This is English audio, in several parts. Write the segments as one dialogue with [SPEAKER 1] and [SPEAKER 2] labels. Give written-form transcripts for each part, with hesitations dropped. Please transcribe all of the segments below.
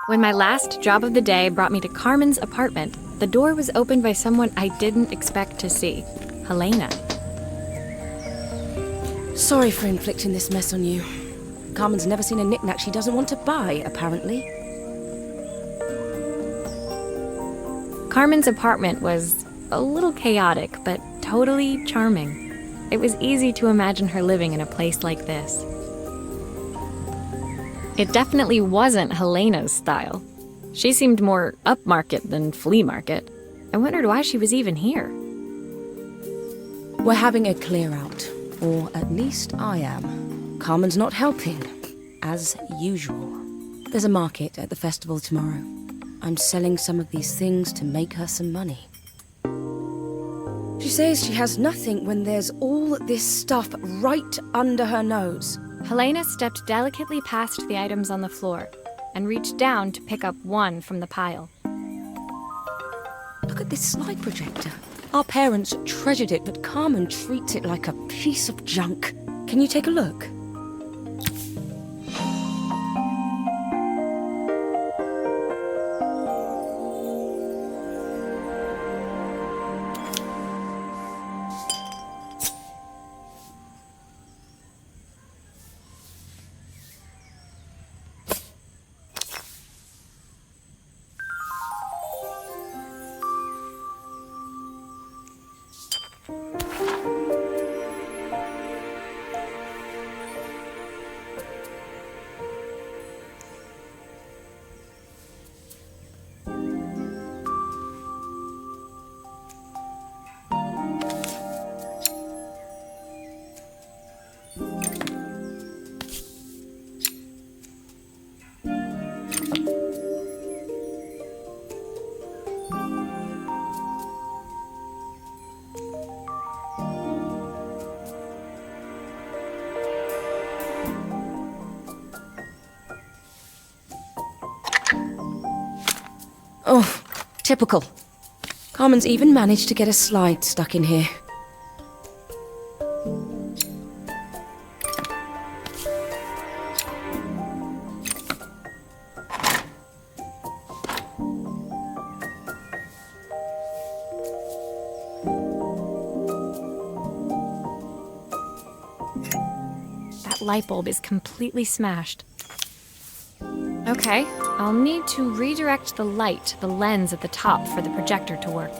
[SPEAKER 1] When my last job of the day brought me to Carmen's apartment, the door was opened by someone I didn't expect to see, Helena.
[SPEAKER 2] Sorry for inflicting this mess on you. Carmen's never seen a knick-knack she doesn't want to buy, apparently.
[SPEAKER 1] Carmen's apartment was a little chaotic, but totally charming. It was easy to imagine her living in a place like this. It definitely wasn't Helena's style. She seemed more upmarket than flea market. I wondered why she was even here.
[SPEAKER 2] We're having a clear-out, or at least I am. Carmen's not helping, as usual. There's a market at the festival tomorrow. I'm selling some of these things to make her some money. She says she has nothing when there's all this stuff right under her nose.
[SPEAKER 1] Helena stepped delicately past the items on the floor and reached down to pick up one from the pile.
[SPEAKER 2] Look at this slide projector. Our parents treasured it, but Carmen treats it like a piece of junk. Can you take a look? Oh, typical. Carmen's even managed to get a slide stuck in here.
[SPEAKER 1] That light bulb is completely smashed. Okay, I'll need to redirect the light to the lens at the top for the projector to work.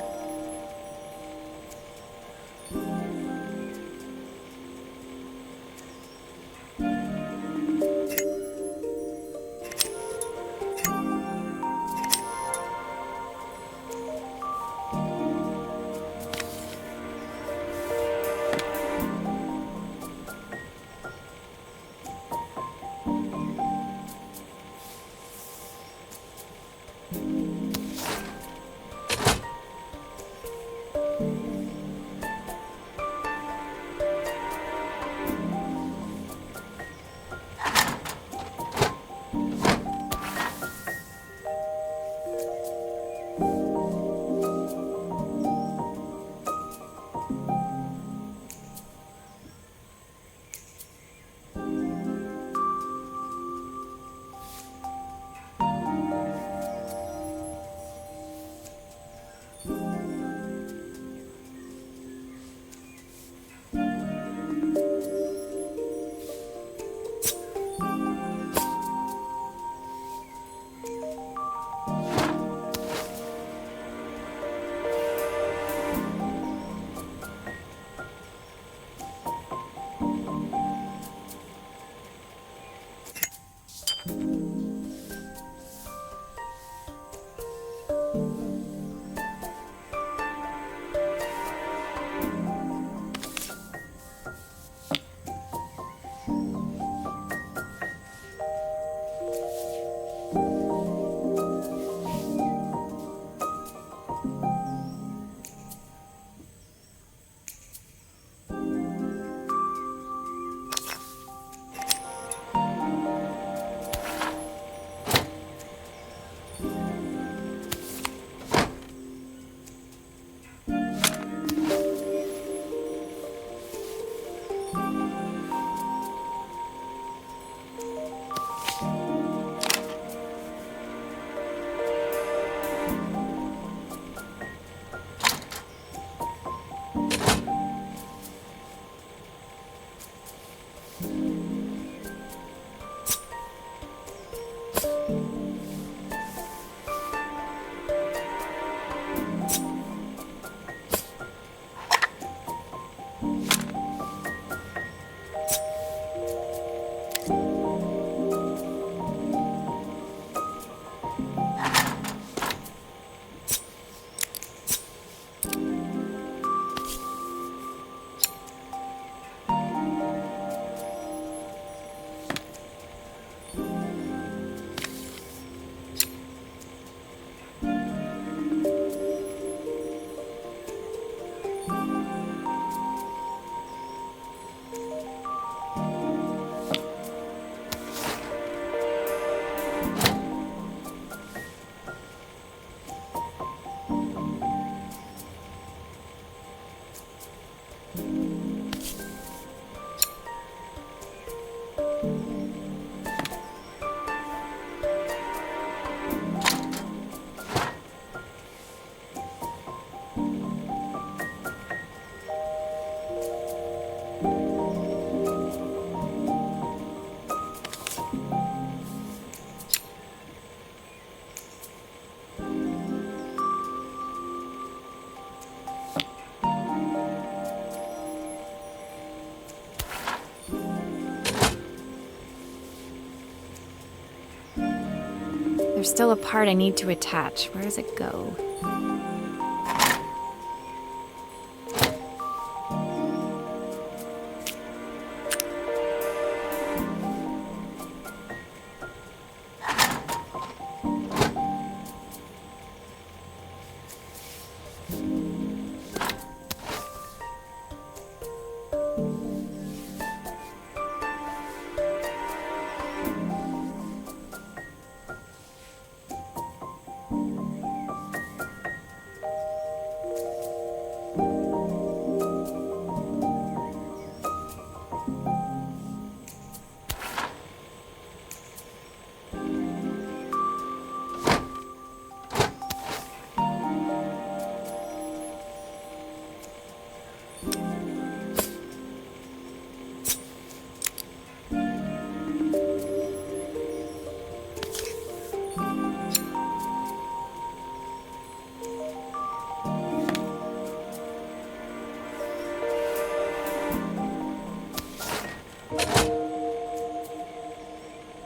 [SPEAKER 1] There's still a part I need to attach. Where does it go?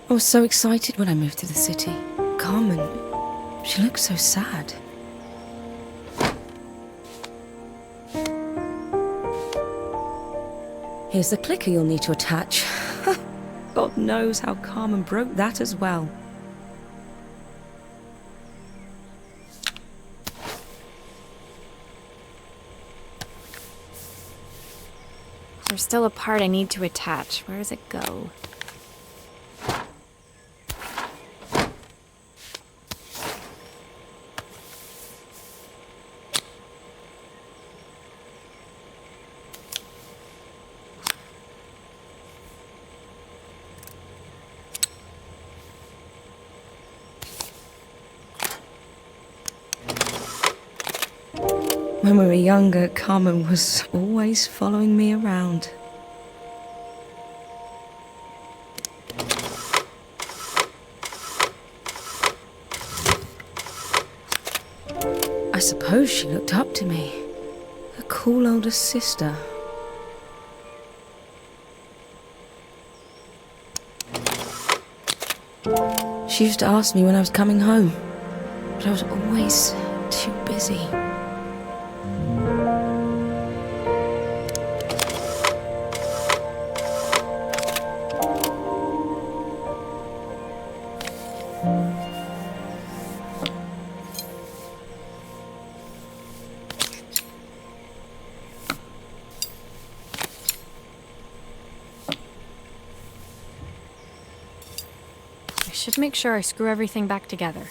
[SPEAKER 2] I was so excited when I moved to the city. Carmen, she looks so sad. Here's the clicker you'll need to attach. God knows how Carmen broke that as well.
[SPEAKER 1] There's still a part I need to attach. Where does it go?
[SPEAKER 2] When we were younger, Carmen was always following me around. I suppose she looked up to me. A cool older sister. She used to ask me when I was coming home, but I was always too busy.
[SPEAKER 1] I should make sure I screw everything back together.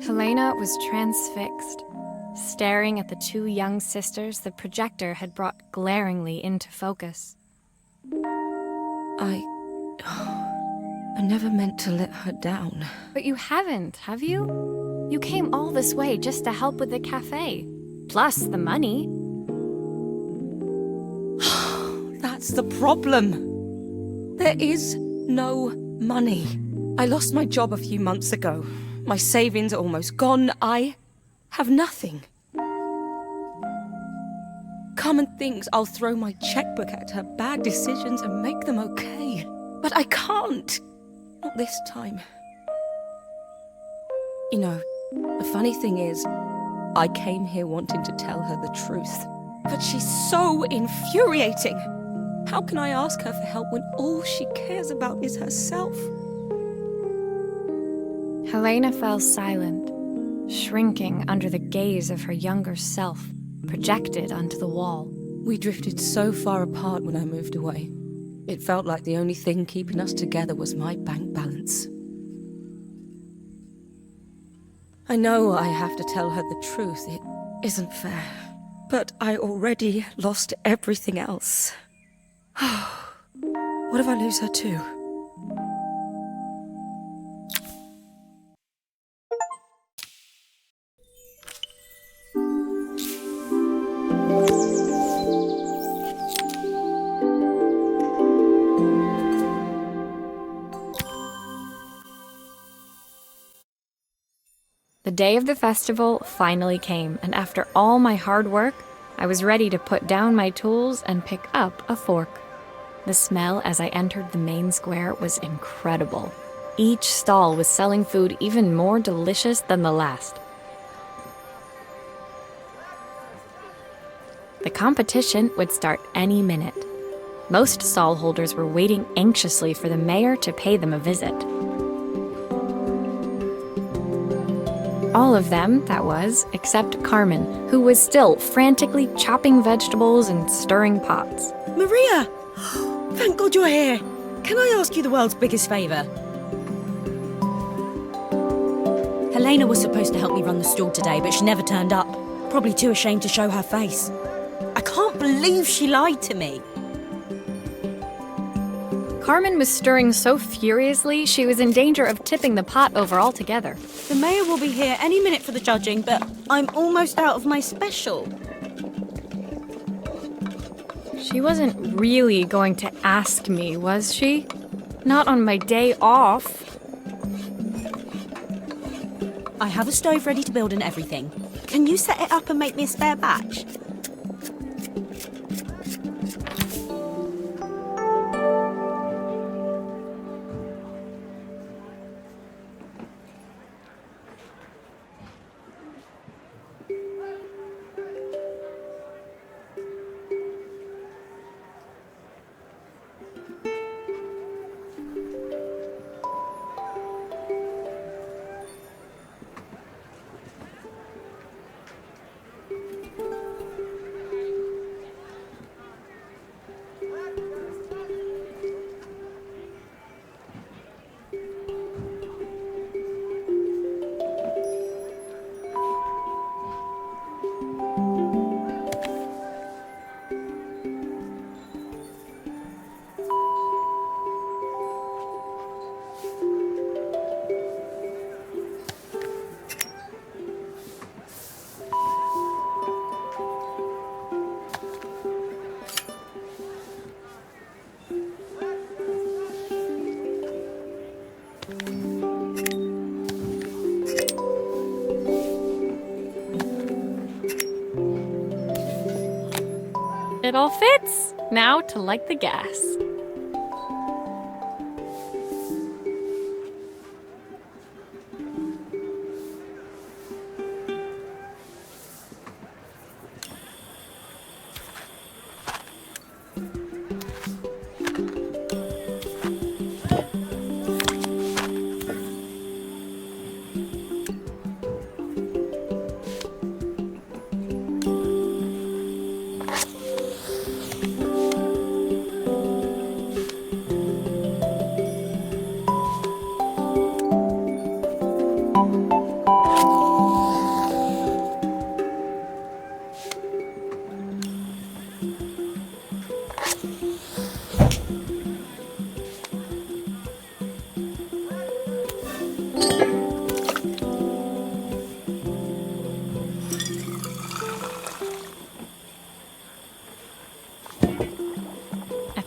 [SPEAKER 1] Helena was transfixed. Staring at the two young sisters the projector had brought glaringly into focus.
[SPEAKER 2] I never meant to let her down.
[SPEAKER 1] But you haven't, have you? You came all this way just to help with the cafe. plus the money.
[SPEAKER 2] That's the problem. There is no money. I lost my job a few months ago. My savings are almost gone. I have nothing. Carmen thinks I'll throw my checkbook at her bad decisions and make them okay. But I can't. Not this time. You know, the funny thing is, I came here wanting to tell her the truth. But she's so infuriating. How can I ask her for help when all she cares about is herself?
[SPEAKER 1] Helena fell silent, shrinking under the gaze of her younger self, projected onto the wall.
[SPEAKER 2] We drifted so far apart when I moved away. It felt like the only thing keeping us together was my bank balance. I know I have to tell her the truth. It isn't fair. But I already lost everything else. What if I lose her too?
[SPEAKER 1] The day of the festival finally came, and after all my hard work, I was ready to put down my tools and pick up a fork. The smell as I entered the main square was incredible. Each stall was selling food even more delicious than the last. The competition would start any minute. Most stall holders were waiting anxiously for the mayor to pay them a visit. All of them, that was, except Carmen, who was still frantically chopping vegetables and stirring pots.
[SPEAKER 3] Maria! Thank God you're here. Can I ask you the world's biggest favour? Helena was supposed to help me run the stall today, but she never turned up. Probably too ashamed to show her face. I can't believe she lied to me.
[SPEAKER 1] Carmen was stirring so furiously she was in danger of tipping the pot over altogether.
[SPEAKER 3] The mayor will be here any minute for the judging, but I'm almost out of my special.
[SPEAKER 1] She wasn't really going to ask me, was she? Not on my day off.
[SPEAKER 3] I have a stove ready to build and everything. Can you set it up and make me a spare batch?
[SPEAKER 1] It all fits. Now to light the gas.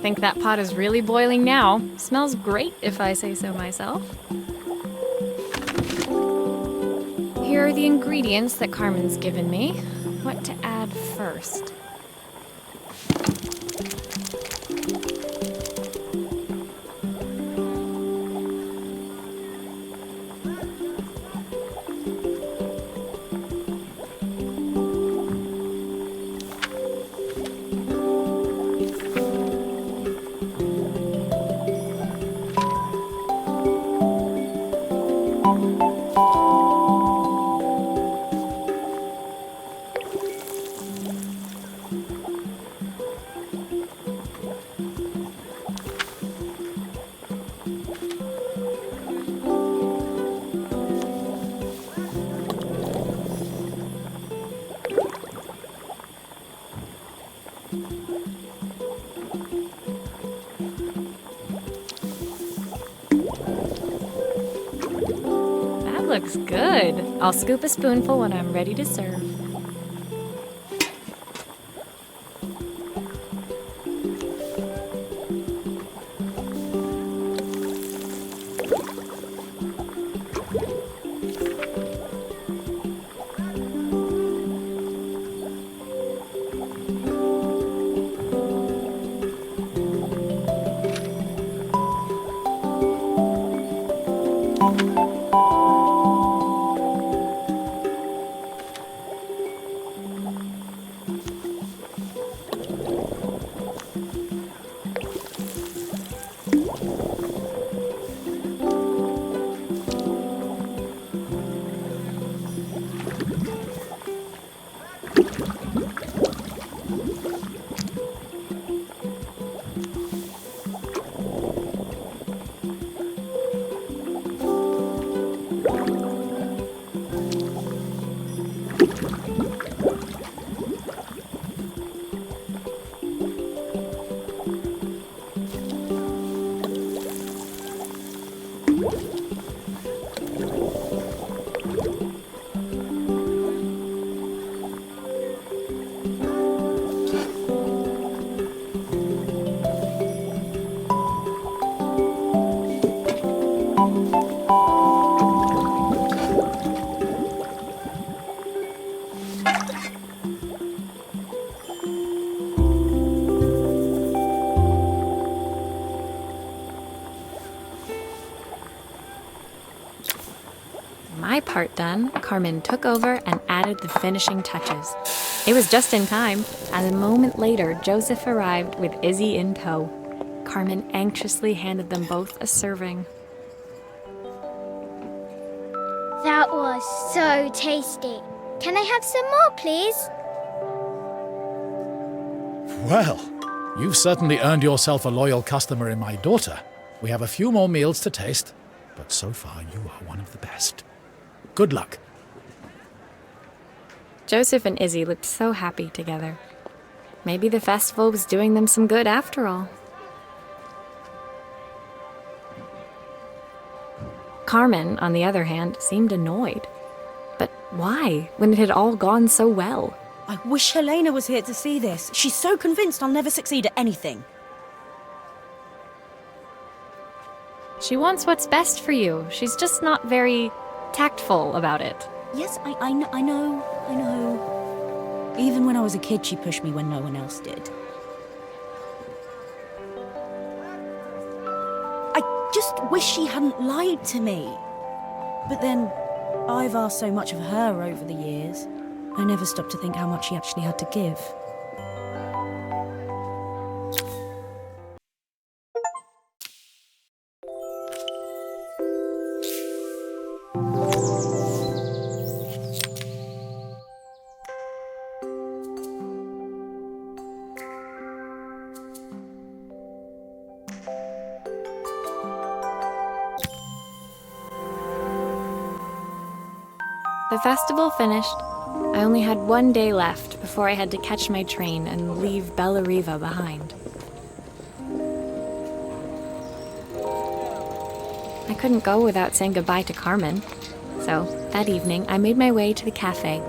[SPEAKER 1] think that pot is really boiling now. Smells great if I say so myself. Here are the ingredients that Carmen's given me. What to add first? Looks good. I'll scoop a spoonful when I'm ready to serve. My part done, Carmen took over and added the finishing touches. It was just in time, and a moment later, Joseph arrived with Izzy in tow. Carmen anxiously handed them both a serving.
[SPEAKER 4] That was so tasty. Can I have some more, please?
[SPEAKER 5] Well, you've certainly earned yourself a loyal customer in my daughter. We have a few more meals to taste, but so far you are one of the best. Good luck.
[SPEAKER 1] Joseph and Izzy looked so happy together. Maybe the festival was doing them some good after all. Carmen, on the other hand, seemed annoyed. But why, when it had all gone so well?
[SPEAKER 3] I wish Helena was here to see this. She's so convinced I'll never succeed at anything.
[SPEAKER 1] She wants what's best for you. She's just not very tactful about it.
[SPEAKER 3] Yes, I know. Even when I was a kid, she pushed me when no one else did. I just wish she hadn't lied to me. But then, I've asked so much of her over the years. I never stopped to think how much she actually had to give.
[SPEAKER 1] The festival finished. I only had one day left before I had to catch my train and leave Bellariva behind. I couldn't go without saying goodbye to Carmen. So, that evening, I made my way to the cafe.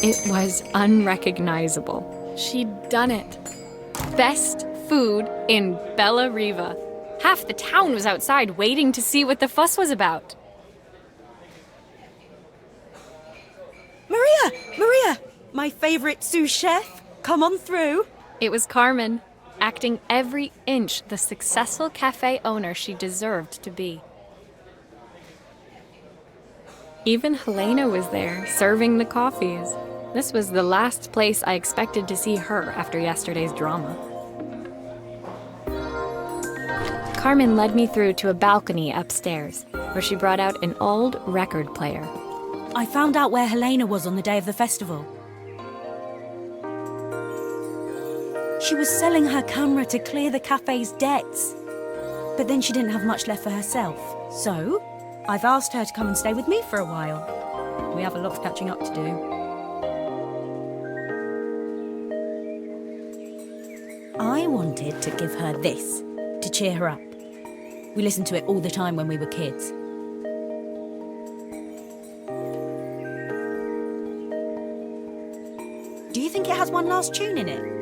[SPEAKER 1] It was unrecognizable. She'd done it. Best food in Bellariva. Half the town was outside waiting to see what the fuss was about.
[SPEAKER 3] Maria! My favourite sous chef. Come on through.
[SPEAKER 1] It was Carmen, acting every inch the successful cafe owner she deserved to be. Even Helena was there, serving the coffees. This was the last place I expected to see her after yesterday's drama. Carmen led me through to a balcony upstairs, where she brought out an old record player.
[SPEAKER 3] I found out where Helena was on the day of the festival. She was selling her camera to clear the cafe's debts. But then she didn't have much left for herself. So, I've asked her to come and stay with me for a while. We have a lot of catching up to do. I wanted to give her this, to cheer her up. We listened to it all the time when we were kids. Do you think it has one last tune in it?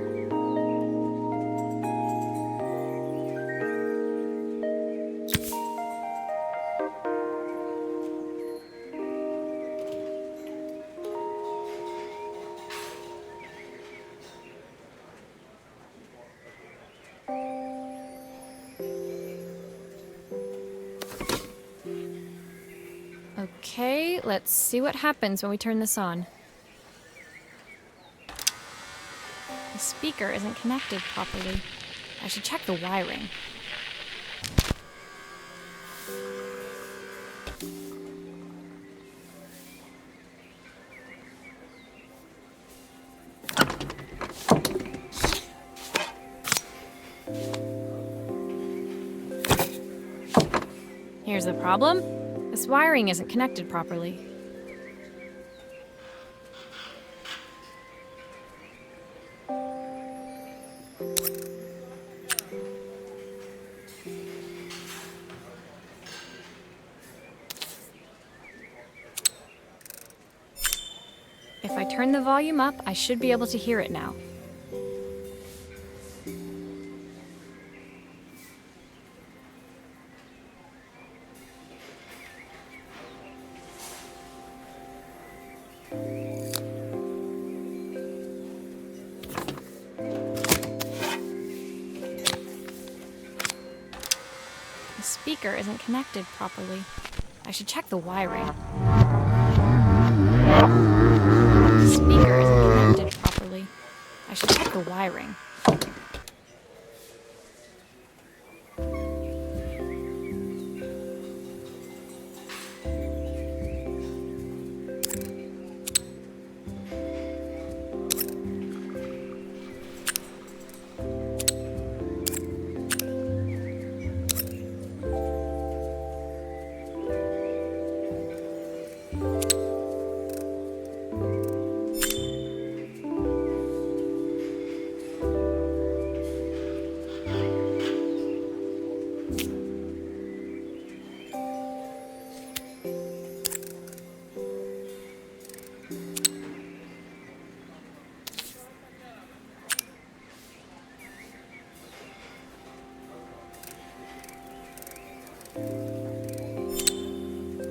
[SPEAKER 1] Okay, let's see what happens when we turn this on. The speaker isn't connected properly. I should check the wiring. Here's the problem. This wiring isn't connected properly. If I turn the volume up, I should be able to hear it now. The speaker isn't connected properly. I should check the wiring. The speaker isn't connected properly. I should check the wiring.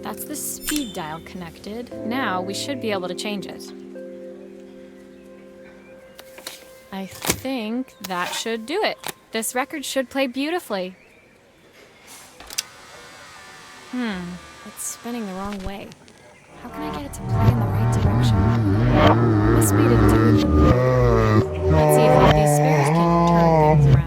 [SPEAKER 1] That's the speed dial connected. Now we should be able to change it. I think that should do it. This record should play beautifully. It's spinning the wrong way. How can I get it to play in the right direction? Must be to do with the... Let's see if one of these spares can turn things around.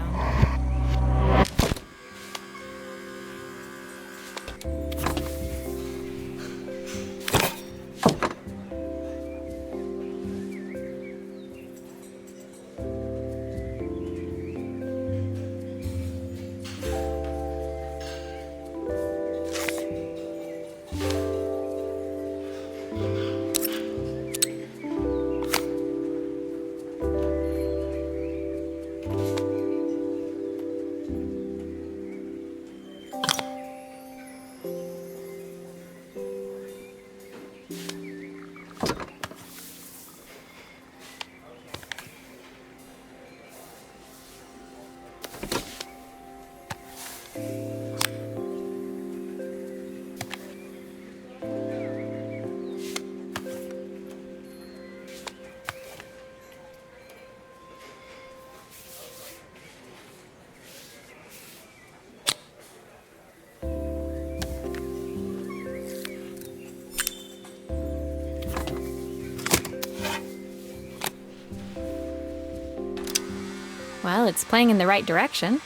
[SPEAKER 1] Well, it's playing in the right direction.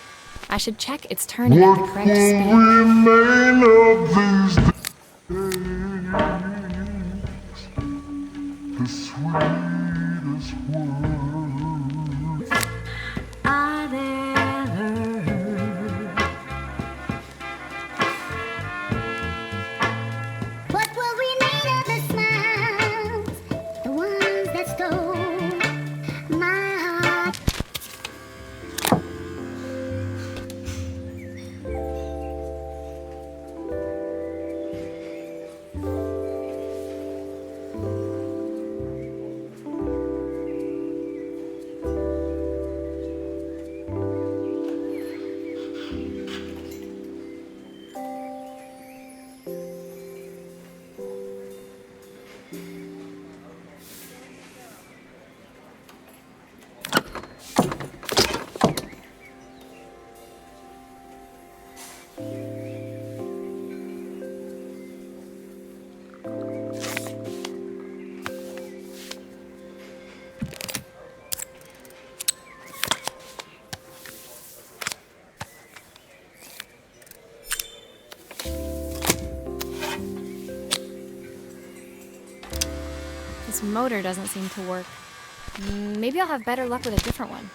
[SPEAKER 1] I should check it's turning at the correct speed.
[SPEAKER 6] Remain of these days, the sweetest words
[SPEAKER 3] I've ever heard.
[SPEAKER 4] What will remain of the smiles, the ones that stole my heart?
[SPEAKER 1] This motor doesn't seem to work. Maybe I'll have better luck with a different one.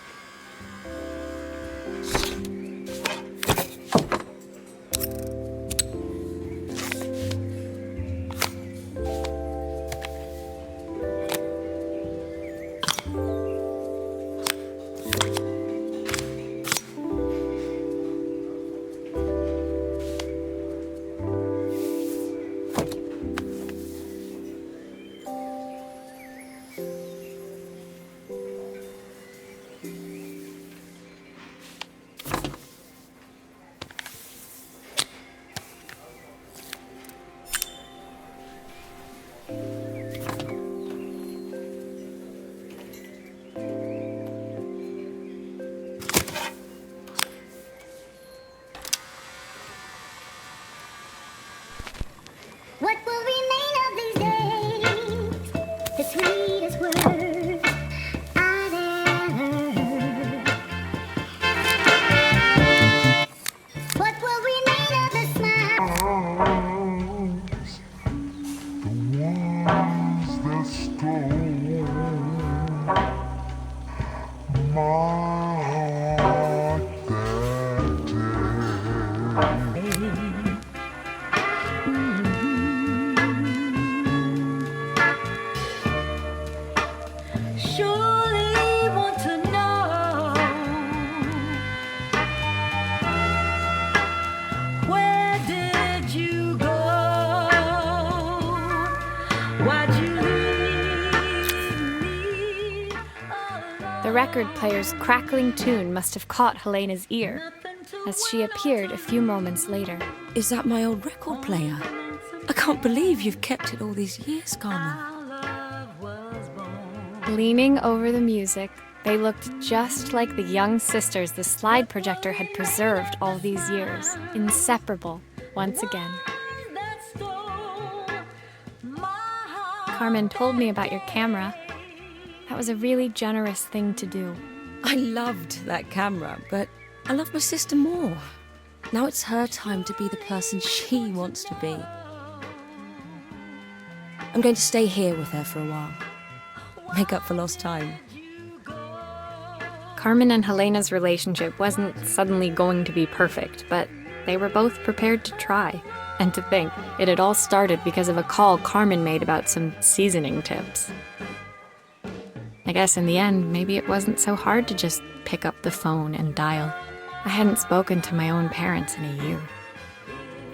[SPEAKER 4] What will remain of these days? The sweetest words I've ever heard. What will remain of the smile?
[SPEAKER 6] the ones that stole my heart that day.
[SPEAKER 3] Surely want to know, where did you go? Why'd you leave me alone?
[SPEAKER 1] The record player's crackling tune must have caught Helena's ear, as she appeared a few moments later.
[SPEAKER 2] Is that my old record player? I can't believe you've kept it all these years, Carmen.
[SPEAKER 1] Leaning over the music, they looked just like the young sisters the slide projector had preserved all these years, inseparable once again. Carmen told me about your camera. That was a really generous thing to do.
[SPEAKER 2] I loved that camera, but I love my sister more. Now it's her time to be the person she wants to be. I'm going to stay here with her for a while. Make up for lost time.
[SPEAKER 1] Carmen and Helena's relationship wasn't suddenly going to be perfect, but they were both prepared to try. And to think, it had all started because of a call Carmen made about some seasoning tips. I guess in the end, maybe it wasn't so hard to just pick up the phone and dial. I hadn't spoken to my own parents in a year.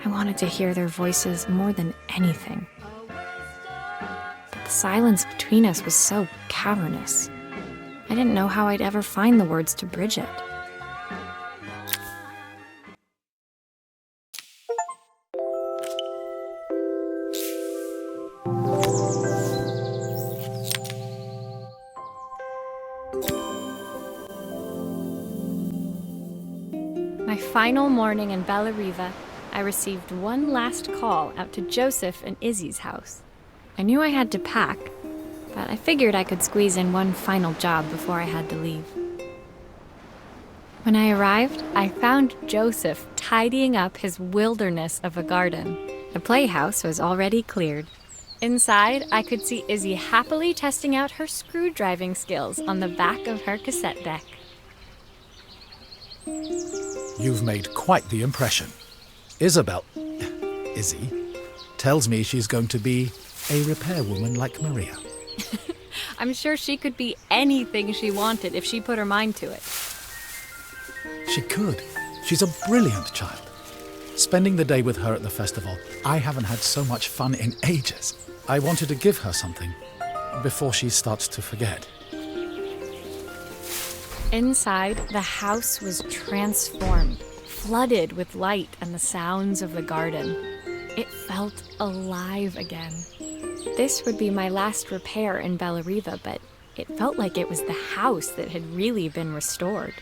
[SPEAKER 1] I wanted to hear their voices more than anything. But the silence between us was so cavernous. I didn't know how I'd ever find the words to bridge it. My final morning in Bellariva, I received one last call out to Joseph and Izzy's house. I knew I had to pack, but I figured I could squeeze in one final job before I had to leave. When I arrived, I found Joseph tidying up his wilderness of a garden. The playhouse was already cleared. Inside, I could see Izzy happily testing out her screw-driving skills on the back of her cassette deck.
[SPEAKER 5] You've made quite the impression. Izzy, tells me she's going to be a repairwoman like Maria.
[SPEAKER 1] I'm sure she could be anything she wanted if she put her mind to it.
[SPEAKER 5] She could. She's a brilliant child. Spending the day with her at the festival, I haven't had so much fun in ages. I wanted to give her something before she starts to forget.
[SPEAKER 1] Inside, the house was transformed, flooded with light and the sounds of the garden. It felt alive again. This would be my last repair in Bellariva, but it felt like it was the house that had really been restored.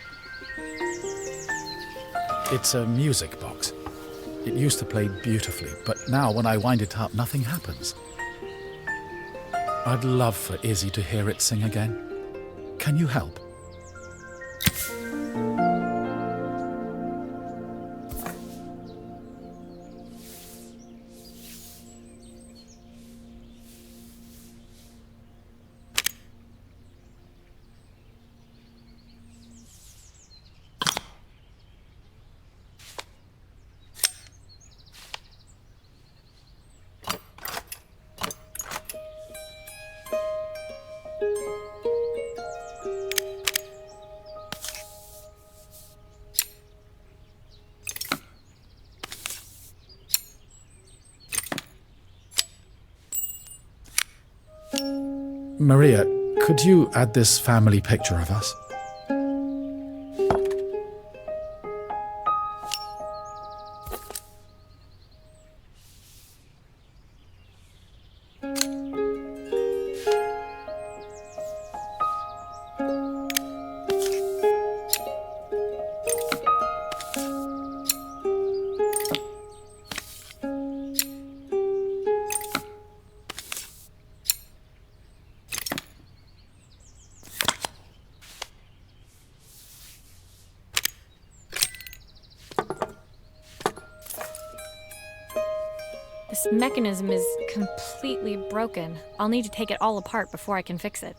[SPEAKER 5] It's a music box. It used to play beautifully, but now when I wind it up, nothing happens. I'd love for Izzy to hear it sing again. Can you help? Maria, could you add this family picture of us?
[SPEAKER 1] This mechanism is completely broken. I'll need to take it all apart before I can fix it.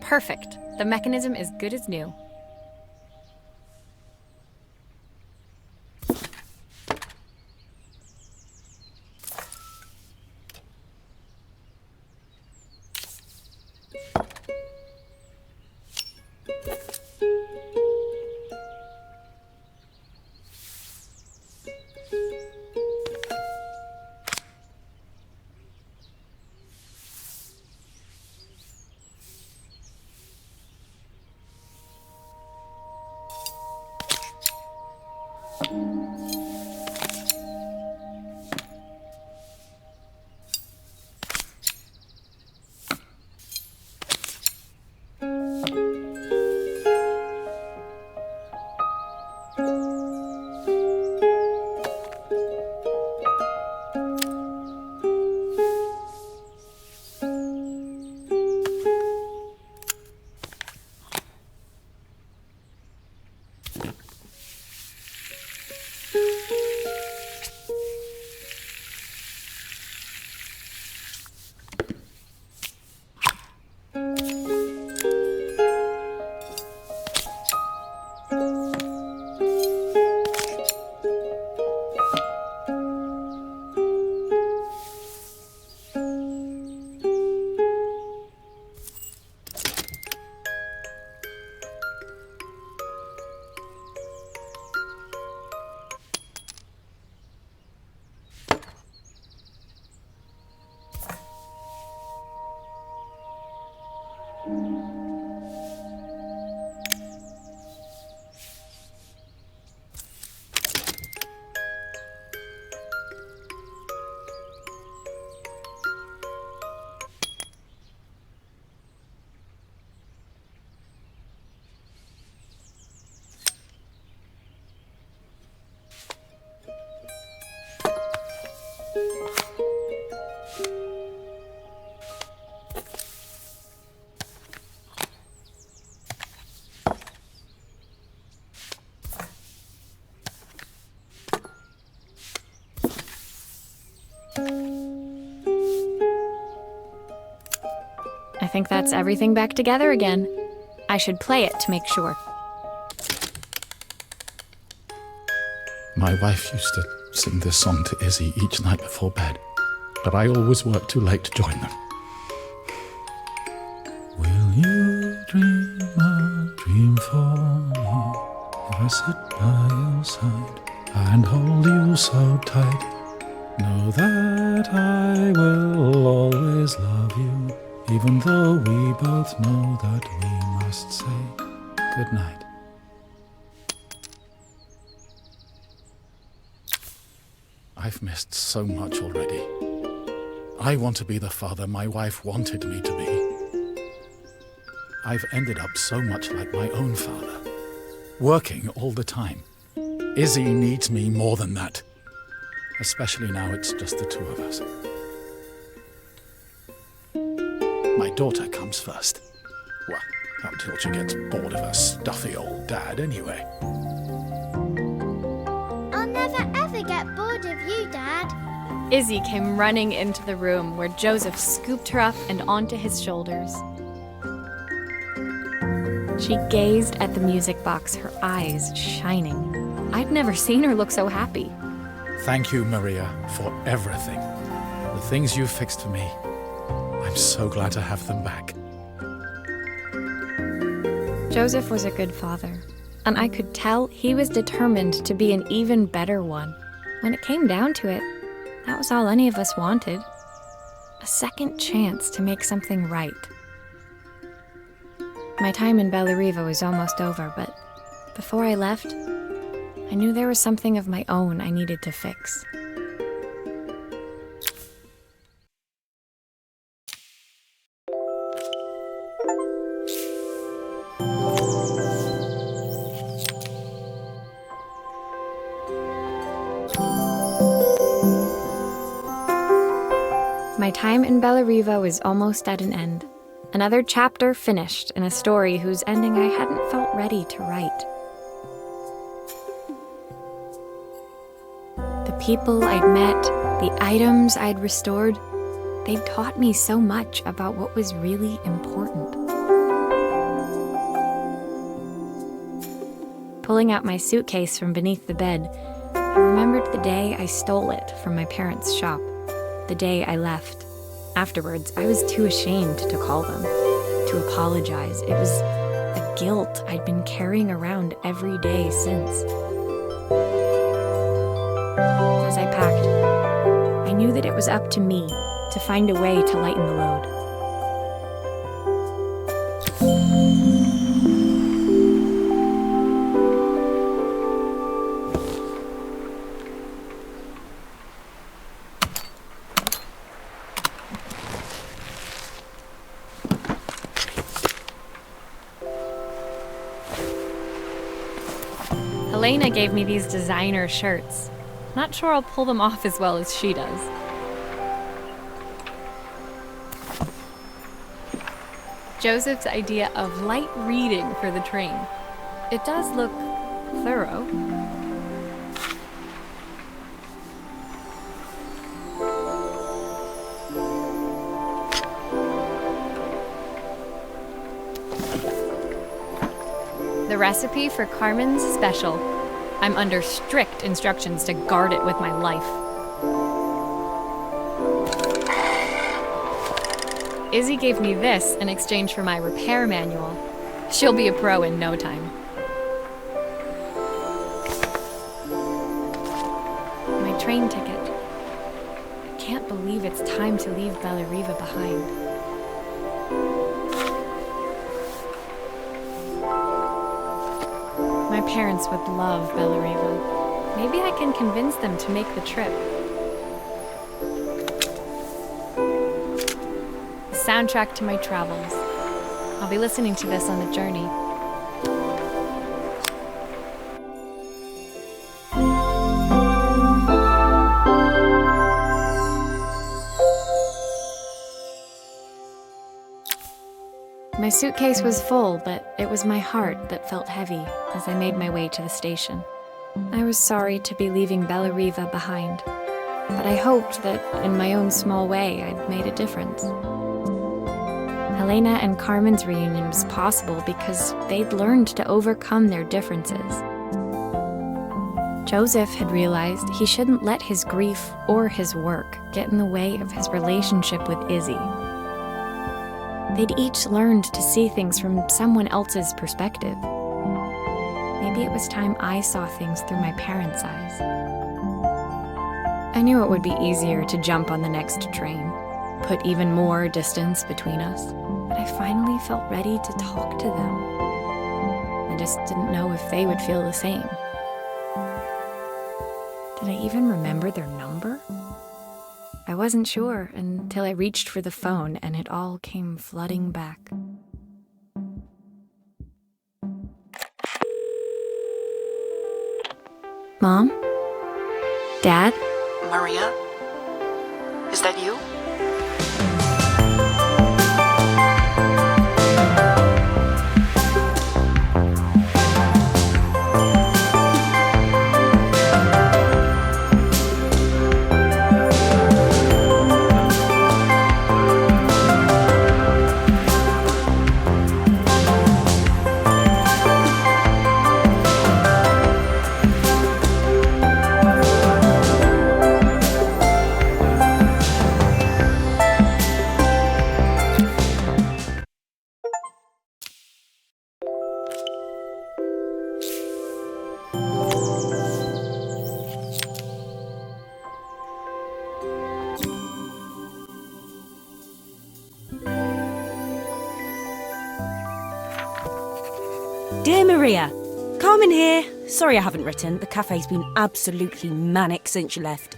[SPEAKER 1] Perfect. The mechanism is good as new. I think that's everything back together again. I should play it to make sure.
[SPEAKER 5] My wife used to sing this song to Izzy each night before bed, but I always worked too late to join them. Will you dream a dream for me if I sit by your side and hold you so tight? Know that I will always love you, even though we both know that we must say goodnight. I've missed so much already. I want to be the father my wife wanted me to be. I've ended up so much like my own father, working all the time. Izzy needs me more than that, especially now it's just the two of us. My daughter comes first. Well, until she gets bored of her stuffy old dad anyway.
[SPEAKER 4] I'll never ever get bored of you, Dad.
[SPEAKER 1] Izzy came running into the room where Joseph scooped her up and onto his shoulders. She gazed at the music box, her eyes shining. I'd never seen her look so happy.
[SPEAKER 5] Thank you, Maria, for everything. The things you fixed for me. I'm so glad to have them back.
[SPEAKER 1] Joseph was a good father, and I could tell he was determined to be an even better one. When it came down to it, that was all any of us wanted. A second chance to make something right. My time in Bellariva was almost over, but before I left, I knew there was something of my own I needed to fix. My time in Bellariva was almost at an end. Another chapter finished in a story whose ending I hadn't felt ready to write. The people I'd met, the items I'd restored, they'd taught me so much about what was really important. Pulling out my suitcase from beneath the bed, I remembered the day I stole it from my parents' shop, the day I left. Afterwards, I was too ashamed to call them, to apologize. It was a guilt I'd been carrying around every day since. As I packed, I knew that it was up to me to find a way to lighten the load. Helena gave me these designer shirts. Not sure I'll pull them off as well as she does. Joseph's idea of light reading for the train. It does look thorough. The recipe for Carmen's special. I'm under strict instructions to guard it with my life. Izzy gave me this in exchange for my repair manual. She'll be a pro in no time. My train ticket. I can't believe it's time to leave Bellariva behind. My parents would love Bellariva. Maybe I can convince them to make the trip. The soundtrack to my travels. I'll be listening to this on the journey. My suitcase was full, but it was my heart that felt heavy as I made my way to the station. I was sorry to be leaving Bellariva behind, but I hoped that in my own small way I'd made a difference. Helena and Carmen's reunion was possible because they'd learned to overcome their differences. Joseph had realized he shouldn't let his grief or his work get in the way of his relationship with Izzy. They'd each learned to see things from someone else's perspective. Maybe it was time I saw things through my parents' eyes. I knew it would be easier to jump on the next train, put even more distance between us, but I finally felt ready to talk to them. I just didn't know if they would feel the same. Did I even remember their number? I wasn't sure until I reached for the phone and it all came flooding back. Mom? Dad?
[SPEAKER 7] Maria? Is that you?
[SPEAKER 3] Dear Maria, Carmen here. Sorry I haven't written. The cafe's been absolutely manic since you left.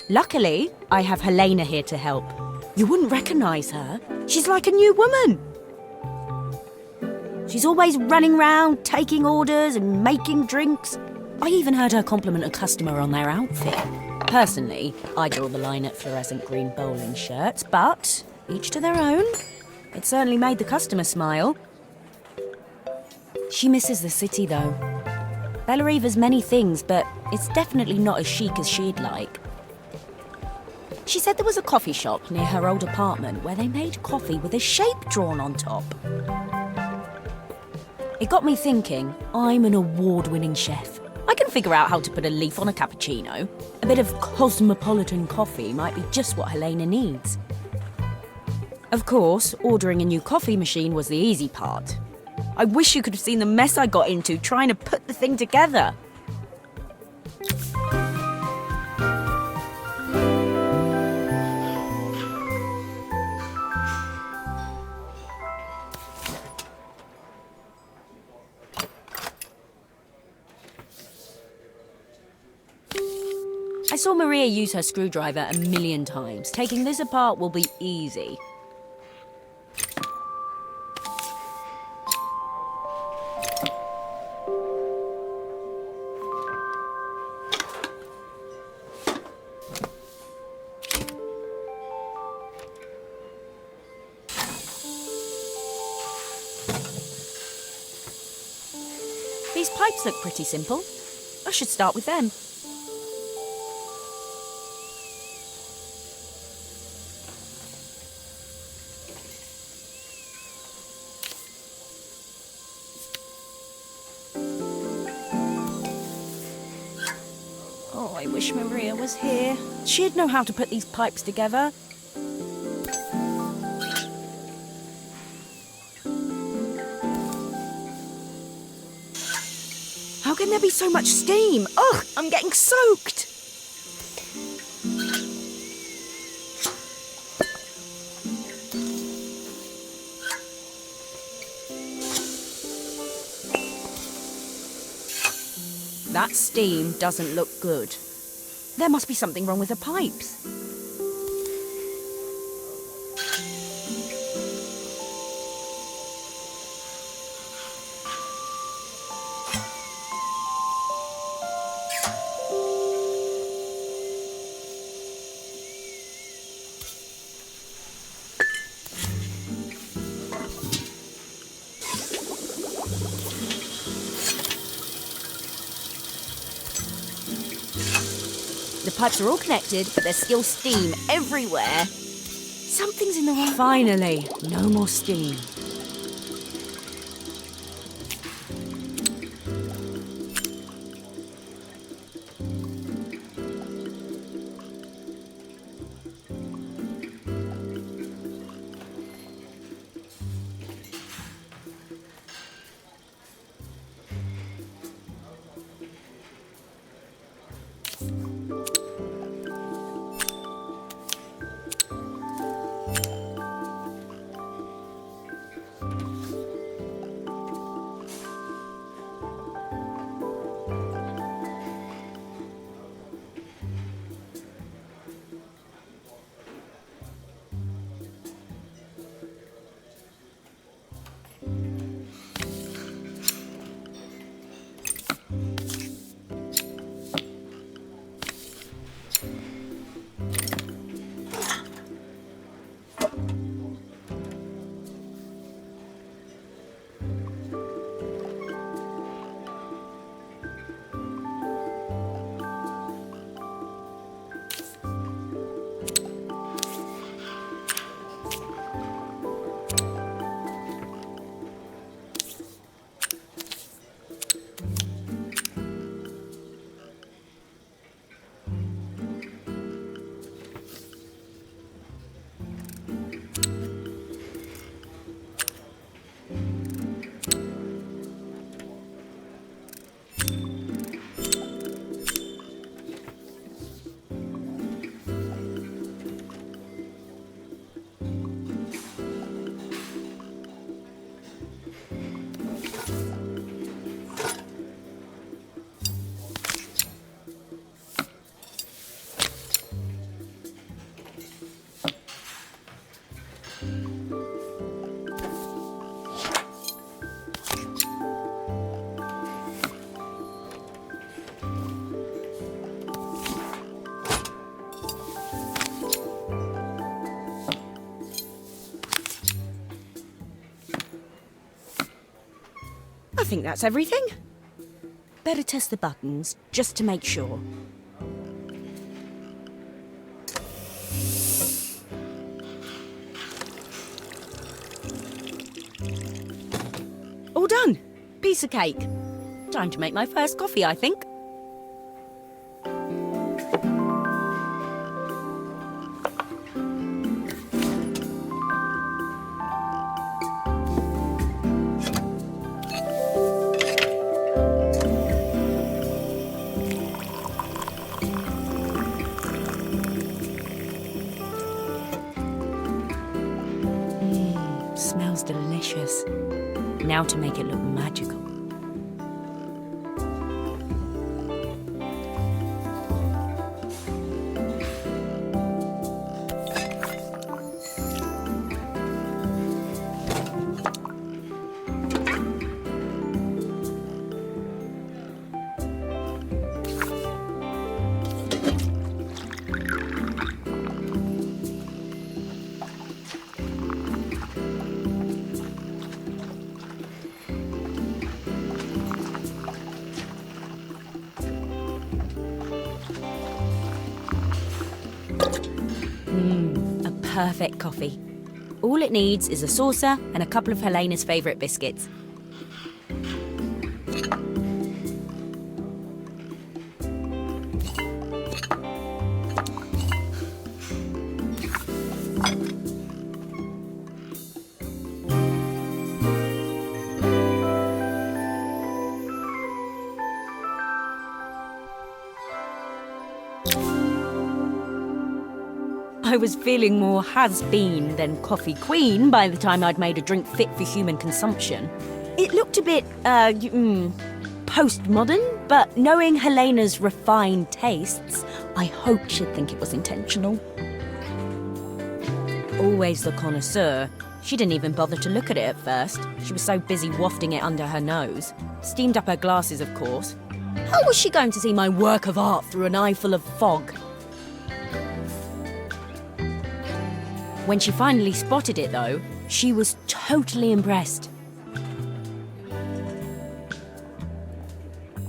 [SPEAKER 3] Luckily, I have Helena here to help. You wouldn't recognise her. She's like a new woman. She's always running round, taking orders and making drinks. I even heard her compliment a customer on their outfit. Personally, I draw the line at fluorescent green bowling shirts, but each to their own. It certainly made the customer smile. She misses the city, though. Bellariva's many things, but it's definitely not as chic as she'd like. She said there was a coffee shop near her old apartment where they made coffee with a shape drawn on top. It got me thinking, I'm an award-winning chef. I can figure out how to put a leaf on a cappuccino. A bit of cosmopolitan coffee might be just what Helena needs. Of course, ordering a new coffee machine was the easy part. I wish you could have seen the mess I got into trying to put the thing together. I saw Maria use her screwdriver a million times. Taking this apart will be easy. These pipes look pretty simple. I should start with them. Oh, I wish Maria was here. She'd know how to put these pipes together. How can there be so much steam? Ugh, I'm getting soaked. That steam doesn't look good. There must be something wrong with the pipes. The pipes are all connected, but there's still steam everywhere. Something's in the wrong... Finally, no more steam. I think that's everything. Better test the buttons, just to make sure. All done. Piece of cake. Time to make my first coffee, I think. Smells delicious. Now to make it look magical. perfect coffee. All it needs is a saucer and a couple of Helena's favourite biscuits. I was feeling more has-been than coffee queen by the time I'd made a drink fit for human consumption. It looked a bit, postmodern, but knowing Helena's refined tastes, I hoped she'd think it was intentional. Always the connoisseur, she didn't even bother to look at it at first. She was so busy wafting it under her nose. Steamed up her glasses, of course. How was she going to see my work of art through an eye full of fog? When she finally spotted it, though, she was totally impressed.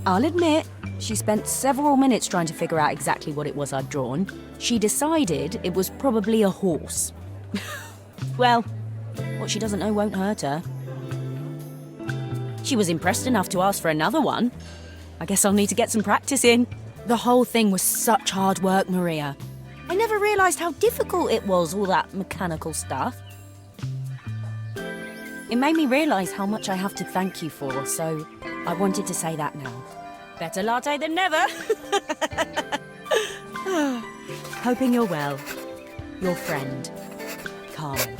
[SPEAKER 3] I'll admit, she spent several minutes trying to figure out exactly what it was I'd drawn. She decided it was probably a horse. Well, what she doesn't know won't hurt her. She was impressed enough to ask for another one. I guess I'll need to get some practice in. The whole thing was such hard work, Maria. I never realised how difficult it was, all that mechanical stuff. It made me realise how much I have to thank you for, so I wanted to say that now. Better latte than never. Hoping you're well. Your friend, Carmen.